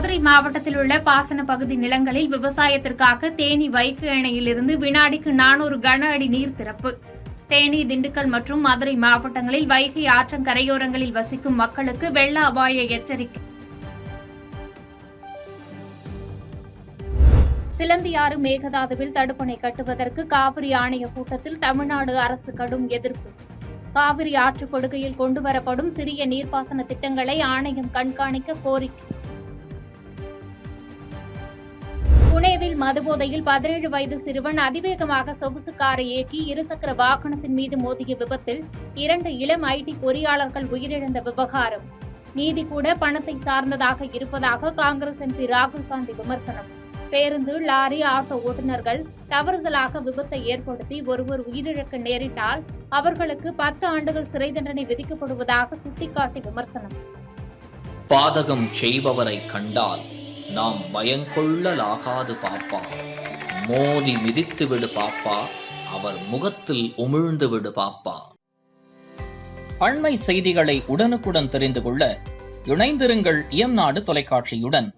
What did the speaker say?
மதுரை மாவட்டத்தில் உள்ள பாசன பகுதி நிலங்களில் விவசாயத்திற்காக தேனி வைகை அணையிலிருந்து வினாடிக்கு 400 கன அடி நீர் திறப்பு. தேனி, திண்டுக்கல் மற்றும் மதுரை மாவட்டங்களில் வைகை ஆற்றங்கரையோரங்களில் வசிக்கும் மக்களுக்கு வெள்ள அபாய எச்சரிக்கை. சிலந்தியாறு மேகதாதுவில் தடுப்பணை கட்டுவதற்கு காவிரி ஆணைய கூட்டத்தில் தமிழ்நாடு அரசு கடும் எதிர்ப்பு. காவிரி ஆற்றுப்படுகையில் கொண்டுவரப்படும் சிறிய நீர்ப்பாசன திட்டங்களை ஆணையம் கண்காணிக்க கோரிக்கை. புனேவில் மதுபோதையில் 17 வயது சிறுவன் அதிவேகமாக சொகுசு காரை இயக்கி இருசக்கர வாகனத்தின் மீது மோதிய விபத்தில் 2 இளம் ஐடி பொறியாளர்கள் உயிரிழந்த விவகாரம் நீதி கூட பணத்தை சார்ந்ததாக இருப்பதாக காங்கிரஸ் எம்பி ராகுல் காந்தி விமர்சனம். பேருந்து, லாரி, ஆட்டோ ஓட்டுநர்கள் தவறுதலாக விபத்தை ஏற்படுத்தி ஒருவர் உயிரிழக்க நேரிட்டால் அவர்களுக்கு 10 ஆண்டுகள் சிறை தண்டனை விதிக்கப்படுவதாக சுட்டிக்காட்டி விமர்சனம். பாதகம் செய்பவரை கண்டால் நாம் பயங்கொள்ளலாகாது பாப்பா, மோதி மிதித்து விடு பாப்பா, அவர் முகத்தில் உமிழ்ந்து விடு பாப்பா. அண்மை செய்திகளை உடனுக்குடன் தெரிந்து கொள்ள இணைந்திருங்கள் இயம்நாடு தொலைக்காட்சியுடன்.